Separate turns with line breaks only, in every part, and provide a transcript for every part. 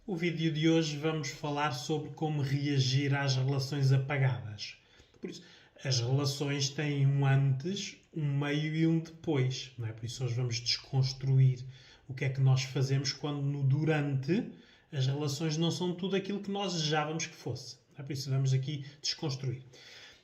O vídeo de hoje vamos falar sobre como reagir às relações apagadas. Por isso, as relações têm um antes, um meio e um depois. Não é? Por isso, hoje vamos desconstruir o que é que nós fazemos quando no durante as relações não são tudo aquilo que nós desejávamos que fosse. Não é? Por isso, vamos aqui desconstruir.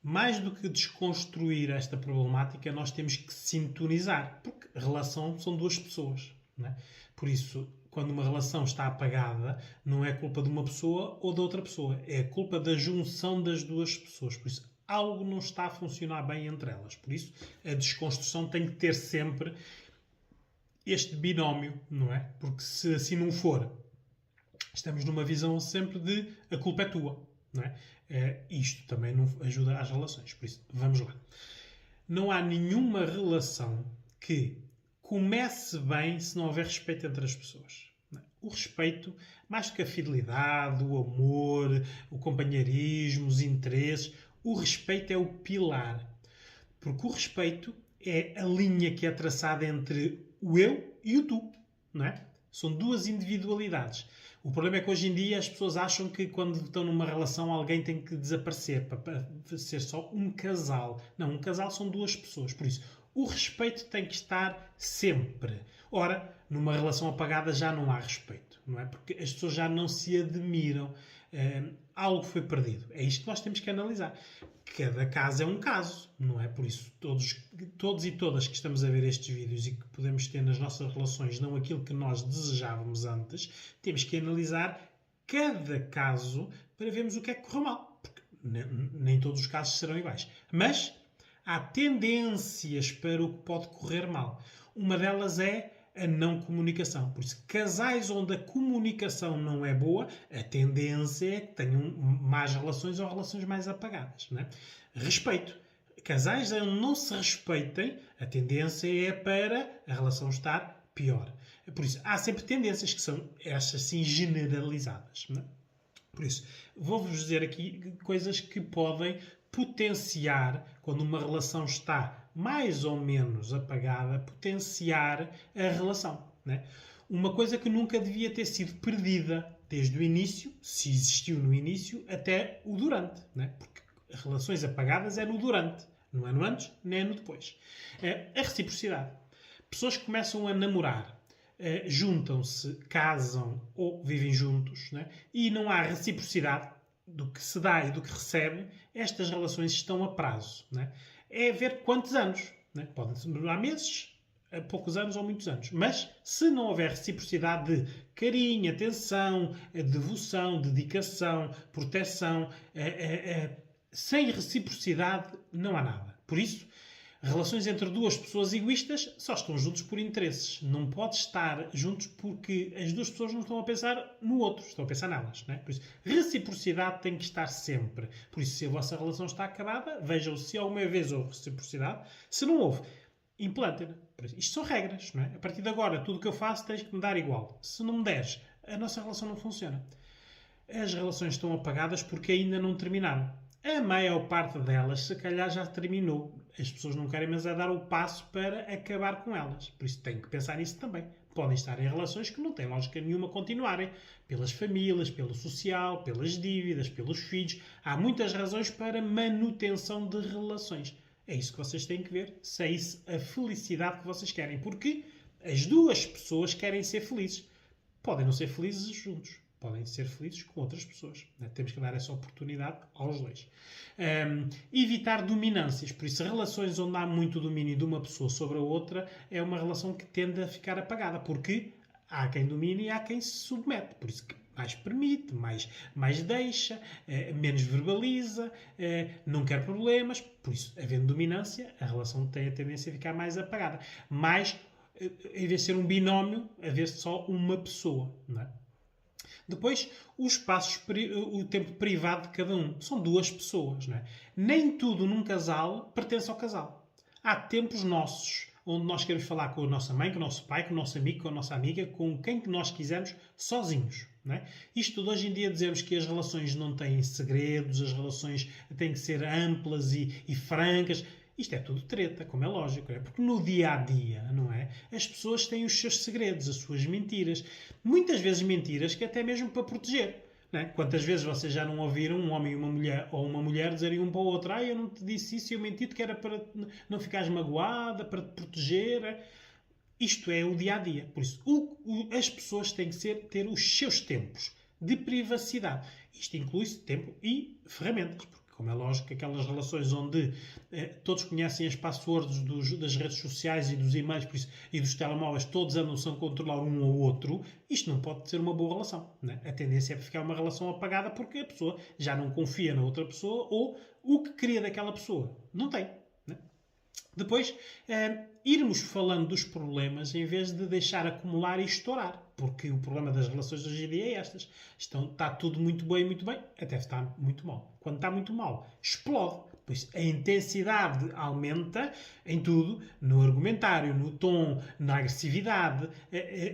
Mais do que desconstruir esta problemática, nós temos que sintonizar, porque relação são duas pessoas. Não é? Por isso, quando uma relação está apagada, não é culpa de uma pessoa ou de outra pessoa, é culpa da junção das duas pessoas. Por isso, algo não está a funcionar bem entre elas. Por isso, a desconstrução tem que ter sempre este binómio, não é? Porque se assim não for, estamos numa visão sempre de a culpa é tua, não é? Isto também não ajuda às relações. Por isso, vamos lá. Não há nenhuma relação que comece bem se não houver respeito entre as pessoas. O respeito, mais do que a fidelidade, o amor, o companheirismo, os interesses, o respeito é o pilar. Porque o respeito é a linha que é traçada entre o eu e o tu. Não é? São duas individualidades. O problema é que hoje em dia as pessoas acham que quando estão numa relação alguém tem que desaparecer para ser só um casal. Não, um casal são duas pessoas. Por isso, o respeito tem que estar sempre. Ora, numa relação apagada já não há respeito, não é? Porque as pessoas já não se admiram. Algo foi perdido. É isto que nós temos que analisar. Cada caso é um caso, não é? Por isso, todos e todas que estamos a ver estes vídeos e que podemos ter nas nossas relações não aquilo que nós desejávamos antes, temos que analisar cada caso para vermos o que é que correu mal. Porque nem todos os casos serão iguais. Mas há tendências para o que pode correr mal. Uma delas é a não comunicação. Por isso, casais onde a comunicação não é boa, a tendência é que tenham más relações ou relações mais apagadas. Não é? Respeito. Casais onde não se respeitem, a tendência é para a relação estar pior. Por isso, há sempre tendências que são estas sim generalizadas. Não é? Por isso, vou-vos dizer aqui coisas que podem potenciar, quando uma relação está mais ou menos apagada, potenciar a relação. Né? Uma coisa que nunca devia ter sido perdida desde o início, se existiu no início, até o durante. Né? Porque relações apagadas é no durante, não é no antes, nem é no depois. A reciprocidade. Pessoas que começam a namorar, juntam-se, casam ou vivem juntos, né? E não há reciprocidade do que se dá e do que recebe, estas relações estão a prazo. Né? É ver quantos anos. Né? Podem demorar meses, poucos anos ou muitos anos. Mas se não houver reciprocidade de carinho, atenção, devoção, dedicação, proteção, sem reciprocidade não há nada. Por isso, relações entre duas pessoas egoístas só estão juntos por interesses. Não pode estar juntos porque as duas pessoas não estão a pensar no outro, estão a pensar nelas. Não é? Por isso, reciprocidade tem que estar sempre. Por isso, se a vossa relação está acabada, vejam se alguma vez houve reciprocidade. Se não houve, implantem-na. Isto são regras. Não é? A partir de agora, tudo o que eu faço tens que me dar igual. Se não me deres, a nossa relação não funciona. As relações estão apagadas porque ainda não terminaram. A maior parte delas, se calhar, já terminou. As pessoas não querem, mas é dar o passo para acabar com elas. Por isso, tem que pensar nisso também. Podem estar em relações que não têm lógica nenhuma continuarem. Pelas famílias, pelo social, pelas dívidas, pelos filhos. Há muitas razões para manutenção de relações. É isso que vocês têm que ver. Se é isso a felicidade que vocês querem. Porque as duas pessoas querem ser felizes. Podem não ser felizes juntos. Podem ser felizes com outras pessoas. Né? Temos que dar essa oportunidade aos dois. Evitar dominâncias. Por isso, relações onde há muito domínio de uma pessoa sobre a outra é uma relação que tende a ficar apagada. Porque há quem domine e há quem se submete. Por isso, mais permite, mais deixa, menos verbaliza, não quer problemas. Por isso, havendo dominância, a relação tem a tendência a ficar mais apagada. Mas, em vez de ser um binómio, haver só uma pessoa. Não é? Depois, os espaços, o tempo privado de cada um. São duas pessoas. Não é? Nem tudo num casal pertence ao casal. Há tempos nossos, onde nós queremos falar com a nossa mãe, com o nosso pai, com o nosso amigo, com a nossa amiga, com quem que nós quisermos, sozinhos. Não é? Isto de hoje em dia dizemos que as relações não têm segredos, as relações têm que ser amplas e francas. Isto é tudo treta, como é lógico, não é? Porque no dia-a-dia, não é? As pessoas têm os seus segredos, as suas mentiras. Muitas vezes mentiras que até mesmo para proteger. Não é? Quantas vezes vocês já não ouviram um homem e uma mulher, ou uma mulher dizerem um para o outro: eu não te disse isso e eu menti-te que era para não ficares magoada, para te proteger. Isto é o dia-a-dia. Por isso, as pessoas têm que ter os seus tempos de privacidade. Isto inclui tempo e ferramentas. Porque, como é lógico, aquelas relações onde todos conhecem as passwords das redes sociais e dos e-mails por isso, e dos telemóveis, todos andam-se a controlar um ao outro, isto não pode ser uma boa relação. Né? A tendência é ficar uma relação apagada porque a pessoa já não confia na outra pessoa ou o que queria daquela pessoa não tem. Né? Depois, irmos falando dos problemas em vez de deixar acumular e estourar. Porque o problema das relações hoje em dia é estas. Está tudo muito bem, até está muito mal. Quando está muito mal, explode. Pois a intensidade aumenta em tudo, no argumentário, no tom, na agressividade.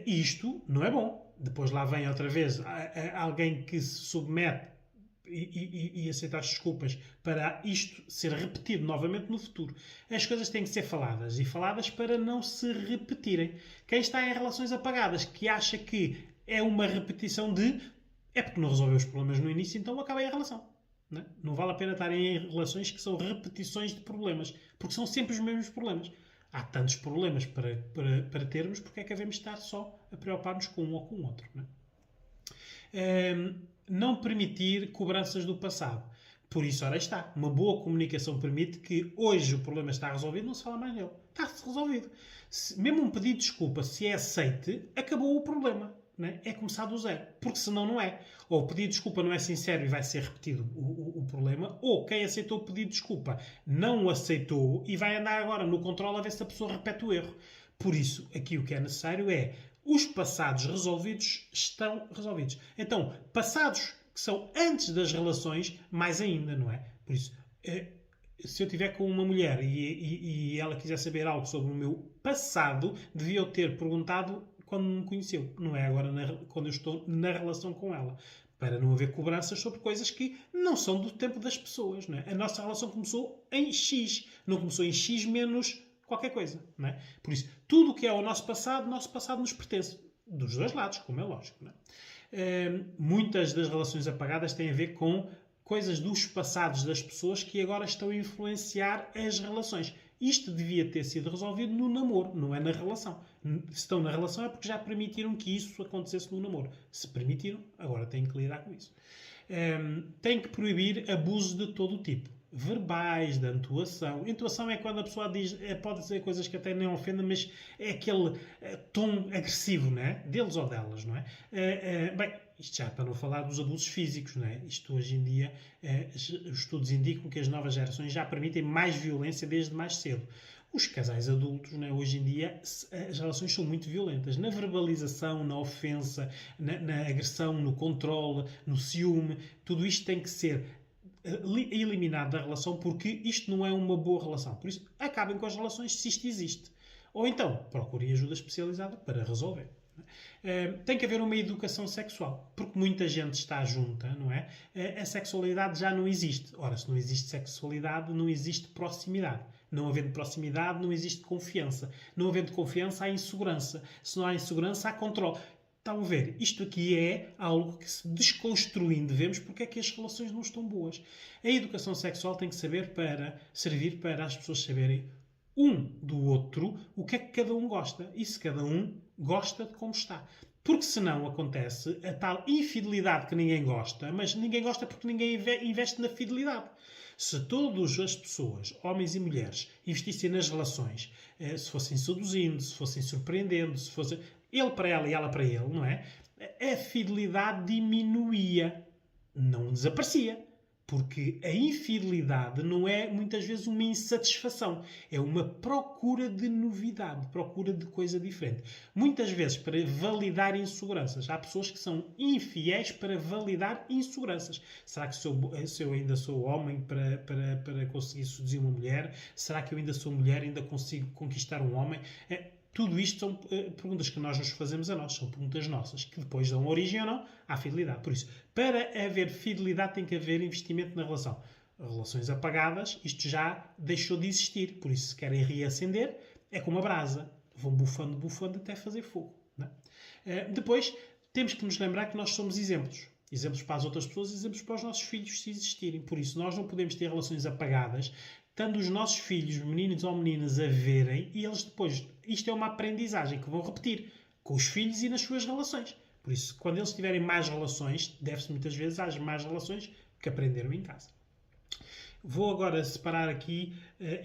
Isto não é bom. Depois lá vem outra vez alguém que se submete e aceitar as desculpas para isto ser repetido novamente no futuro. As coisas têm que ser faladas e faladas para não se repetirem. Quem está em relações apagadas que acha que é uma repetição é porque não resolveu os problemas no início, então acabei a relação. Não vale a pena estar em relações que são repetições de problemas, porque são sempre os mesmos problemas. Há tantos problemas para termos, porque é que devemos estar só a preocupar-nos com um ou com o outro. Não permitir cobranças do passado. Por isso, ora está. Uma boa comunicação permite que hoje o problema está resolvido, não se fala mais nele. Está resolvido. Mesmo um pedido de desculpa, se é aceite, acabou o problema. Né? É começar do zero. Porque senão não é. Ou o pedido de desculpa não é sincero e vai ser repetido o problema, ou quem aceitou o pedido de desculpa não o aceitou e vai andar agora no controle a ver se a pessoa repete o erro. Por isso, aqui o que é necessário é os passados resolvidos estão resolvidos. Então, passados que são antes das relações, mais ainda, não é? Por isso, se eu estiver com uma mulher e ela quiser saber algo sobre o meu passado, devia eu ter perguntado quando me conheceu. Não é agora quando eu estou na relação com ela. Para não haver cobranças sobre coisas que não são do tempo das pessoas. Não é? A nossa relação começou em X. Não começou em X menos qualquer coisa. Não é? Por isso, tudo o que é o nosso passado nos pertence. Dos dois lados, como é lógico. Não é? Muitas das relações apagadas têm a ver com coisas dos passados das pessoas que agora estão a influenciar as relações. Isto devia ter sido resolvido no namoro, não é na relação. Se estão na relação é porque já permitiram que isso acontecesse no namoro. Se permitiram, agora têm que lidar com isso. Tem que proibir abusos de todo o tipo. Verbais, da entoação. Entoação é quando a pessoa diz, pode dizer coisas que até nem ofendem, mas é aquele tom agressivo, não é? Deles ou delas, não é? Bem, isto já para não falar dos abusos físicos, não é? Isto hoje em dia, os estudos indicam que as novas gerações já permitem mais violência desde mais cedo. Os casais adultos, não é? Hoje em dia, as relações são muito violentas. Na verbalização, na ofensa, na agressão, no controle, no ciúme, tudo isto tem que ser eliminado da relação porque isto não é uma boa relação. Por isso, acabem com as relações se isto existe. Ou então, procurem ajuda especializada para resolver. Tem que haver uma educação sexual, porque muita gente está junta, não é? A sexualidade já não existe. Ora, se não existe sexualidade, não existe proximidade. Não havendo proximidade, não existe confiança. Não havendo confiança, há insegurança. Se não há insegurança, há controle. Estão a ver? Isto aqui é algo que, se desconstruindo, vemos porque é que as relações não estão boas. A educação sexual tem que servir para as pessoas saberem um do outro o que é que cada um gosta e se cada um gosta de como está. Porque senão acontece a tal infidelidade que ninguém gosta, mas ninguém gosta porque ninguém investe na fidelidade. Se todas as pessoas, homens e mulheres, investissem nas relações, se fossem seduzindo, se fossem surpreendendo, se fossem ele para ela e ela para ele, não é? A fidelidade diminuía, não desaparecia. Porque a infidelidade não é, muitas vezes, uma insatisfação. É uma procura de novidade, procura de coisa diferente. Muitas vezes, para validar inseguranças. Há pessoas que são infiéis para validar inseguranças. Será que se eu ainda sou homem para conseguir seduzir uma mulher? Será que eu ainda sou mulher e ainda consigo conquistar um homem? Tudo isto são perguntas que nós nos fazemos a nós, são perguntas nossas, que depois dão origem ou não à fidelidade. Por isso, para haver fidelidade tem que haver investimento na relação. Relações apagadas, isto já deixou de existir. Por isso, se querem reacender, é como a brasa. Vão bufando, bufando até fazer fogo. Não é? Depois, temos que nos lembrar que nós somos exemplos. Exemplos para as outras pessoas, exemplos para os nossos filhos, se existirem. Por isso, nós não podemos ter relações apagadas, estando os nossos filhos, meninos ou meninas, a verem, e eles depois... Isto é uma aprendizagem que vão repetir com os filhos e nas suas relações. Por isso, quando eles tiverem más relações, deve-se muitas vezes às más relações que aprenderam em casa. Vou agora separar aqui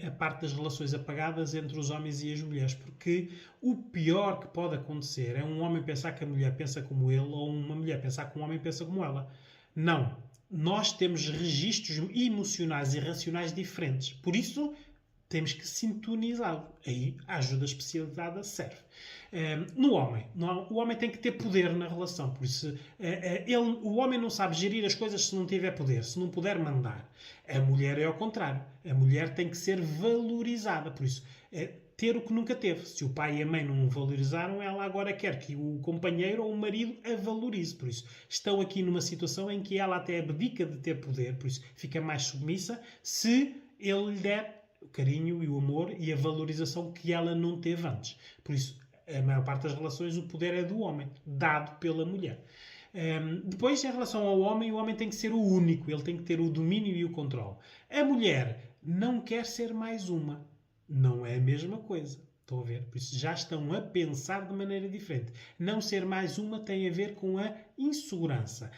a parte das relações apagadas entre os homens e as mulheres, porque o pior que pode acontecer é um homem pensar que a mulher pensa como ele ou uma mulher pensar que um homem pensa como ela. Não. Nós temos registros emocionais e racionais diferentes. Por isso, temos que sintonizá-lo. Aí a ajuda especializada serve. No homem. O homem tem que ter poder na relação. Por isso, o homem não sabe gerir as coisas se não tiver poder, se não puder mandar. A mulher é ao contrário. A mulher tem que ser valorizada. Por isso, ter o que nunca teve. Se o pai e a mãe não o valorizaram, ela agora quer que o companheiro ou o marido a valorize. Por isso, estão aqui numa situação em que ela até abdica de ter poder. Por isso, fica mais submissa se ele lhe der o carinho e o amor e a valorização que ela não teve antes. Por isso, a maior parte das relações, o poder é do homem, dado pela mulher. Depois, em relação ao homem, o homem tem que ser o único, ele tem que ter o domínio e o controle. A mulher não quer ser mais uma. Não é a mesma coisa. Estão a ver? Por isso, já estão a pensar de maneira diferente. Não ser mais uma tem a ver com a insegurança.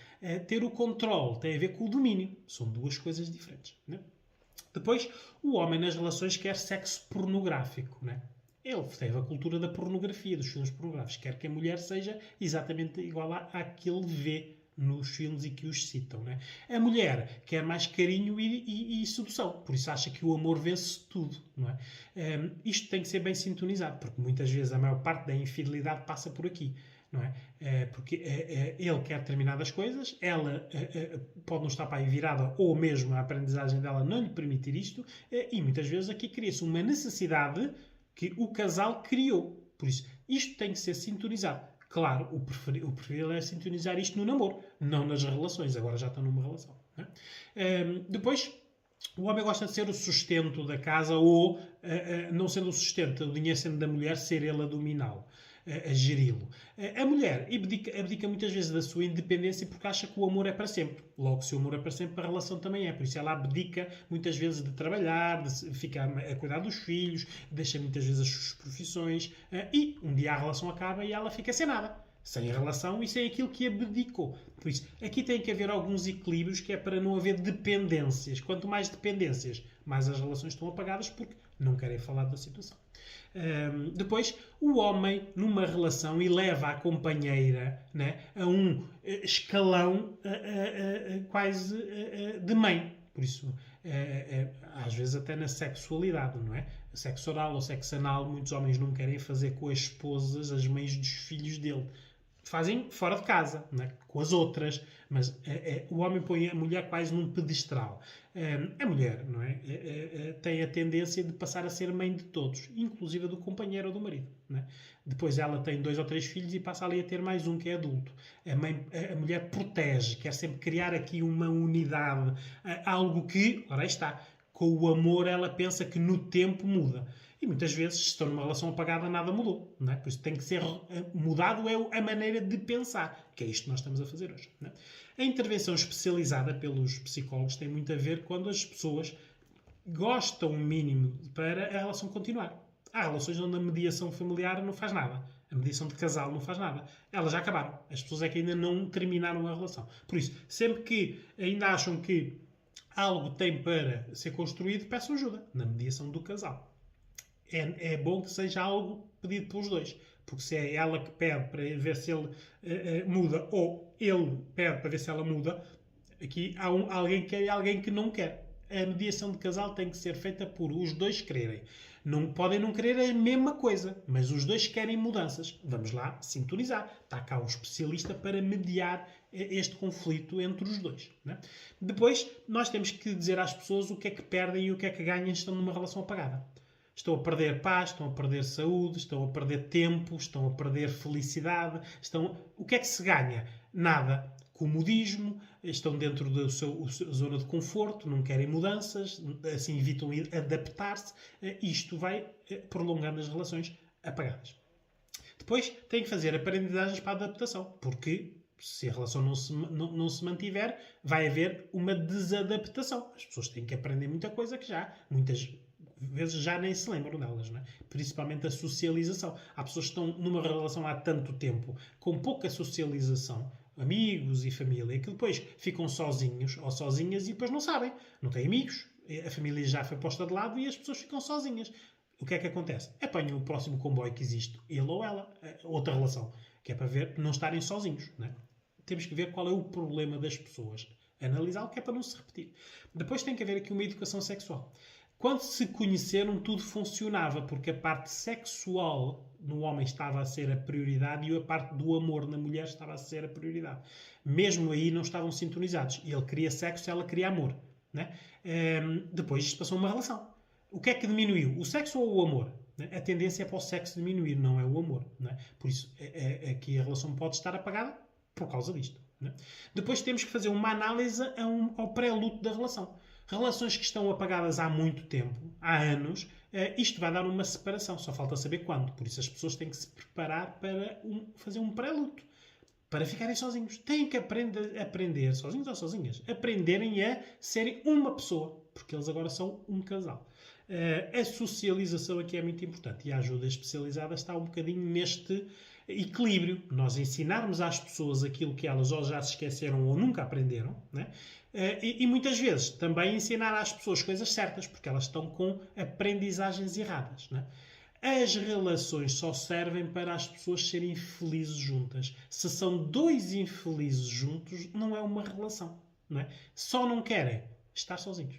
Ter o controle tem a ver com o domínio. São duas coisas diferentes. Né? Depois, o homem nas relações quer sexo pornográfico, né? Ele teve a cultura da pornografia, dos filmes pornográficos. Quer que a mulher seja exatamente igual à que ele vê nos filmes e que os citam, né? A mulher quer mais carinho e sedução. Por isso acha que o amor vence tudo, não é? Isto tem que ser bem sintonizado, porque muitas vezes a maior parte da infidelidade passa por aqui. Não é? Porque ele quer determinadas coisas, ela pode não estar para aí virada ou mesmo a aprendizagem dela não lhe permitir isto, e muitas vezes aqui cria-se uma necessidade que o casal criou. Por isso, isto tem que ser sintonizado. Claro, o preferível é sintonizar isto no namoro, não nas relações. Agora já estão numa relação. Não é? Depois, o homem gosta de ser o sustento da casa ou, não sendo o sustento, o dinheiro sendo da mulher, ser ele a dominá-lo, a geri-lo. A mulher abdica muitas vezes da sua independência porque acha que o amor é para sempre. Logo, se o amor é para sempre, a relação também é. Por isso ela abdica muitas vezes de trabalhar, de ficar a cuidar dos filhos, deixa muitas vezes as suas profissões e um dia a relação acaba e ela fica sem nada. Sem a relação e sem aquilo que abdicou. Por isso, aqui tem que haver alguns equilíbrios que é para não haver dependências. Quanto mais dependências, mais as relações estão apagadas porque não querem falar da situação. Depois, o homem, numa relação, eleva a companheira, né, a um escalão quase de mãe. Por isso, às vezes até na sexualidade, não é? Sexo oral ou sexo anal, muitos homens não querem fazer com as esposas, as mães dos filhos dele. Fazem fora de casa, né? Com as outras, mas o homem põe a mulher quase num pedestral. A mulher, não é? Tem a tendência de passar a ser mãe de todos, inclusive do companheiro ou do marido. Né? Depois ela tem 2 ou 3 filhos e passa ali a ter mais um que é adulto. A mulher protege, quer sempre criar aqui uma unidade, algo que, ora aí está, com o amor ela pensa que no tempo muda. E muitas vezes, se estão numa relação apagada, nada mudou. Não é? Por isso tem que ser mudado a maneira de pensar, que é isto que nós estamos a fazer hoje. Não é? A intervenção especializada pelos psicólogos tem muito a ver quando as pessoas gostam o mínimo para a relação continuar. Há relações onde a mediação familiar não faz nada. A mediação de casal não faz nada. Elas já acabaram. As pessoas é que ainda não terminaram a relação. Por isso, sempre que ainda acham que algo tem para ser construído, peçam ajuda na mediação do casal. É bom que seja algo pedido pelos dois. Porque se é ela que pede para ver se ele muda ou ele pede para ver se ela muda, aqui há alguém que não quer. A mediação de casal tem que ser feita por os dois quererem. Não podem não querer a mesma coisa, mas os dois querem mudanças. Vamos lá sintonizar. Está cá o especialista para mediar este conflito entre os dois. Né? Depois, nós temos que dizer às pessoas o que é que perdem e o que é que ganham estando numa relação apagada. Estão a perder paz, estão a perder saúde, estão a perder tempo, estão a perder felicidade. O que é que se ganha? Nada. Comodismo, estão dentro da zona de conforto, não querem mudanças, assim evitam adaptar-se. Isto vai prolongando as relações apagadas. Depois tem que fazer aprendizagens para a adaptação, porque se a relação não se mantiver, vai haver uma desadaptação. As pessoas têm que aprender muita coisa que muitas vezes já nem se lembram delas, não é? Principalmente a socialização. Há pessoas que estão numa relação há tanto tempo, com pouca socialização, amigos e família, que depois ficam sozinhos ou sozinhas e depois não sabem. Não têm amigos, a família já foi posta de lado e as pessoas ficam sozinhas. O que é que acontece? Apanham o próximo comboio que existe, ele ou ela, outra relação, que é para ver não estarem sozinhos, não é? Temos que ver qual é o problema das pessoas, analisá-lo, que é para não se repetir. Depois tem que haver aqui uma educação sexual. Quando se conheceram, tudo funcionava, porque a parte sexual no homem estava a ser a prioridade e a parte do amor na mulher estava a ser a prioridade. Mesmo aí não estavam sintonizados. Ele queria sexo, ela queria amor. Né? Depois isto passou a uma relação. O que é que diminuiu? O sexo ou o amor? A tendência é para o sexo diminuir, não é o amor. Né? Por isso, aqui a relação pode estar apagada por causa disto. Né? Depois temos que fazer uma análise ao pré-luto da relação. Relações que estão apagadas há muito tempo, há anos, isto vai dar uma separação, só falta saber quando. Por isso as pessoas têm que se preparar para fazer um pré-luto, para ficarem sozinhos. Têm que aprender, sozinhos ou sozinhas, aprenderem a serem uma pessoa, porque eles agora são um casal. A socialização aqui é muito importante e a ajuda especializada está um bocadinho neste equilíbrio. Nós ensinarmos às pessoas aquilo que elas ou já se esqueceram ou nunca aprenderam, né? E muitas vezes também ensinar às pessoas coisas certas, porque elas estão com aprendizagens erradas. Né? As relações só servem para as pessoas serem felizes juntas. Se são dois infelizes juntos, não é uma relação. Não é? Só não querem estar sozinhos.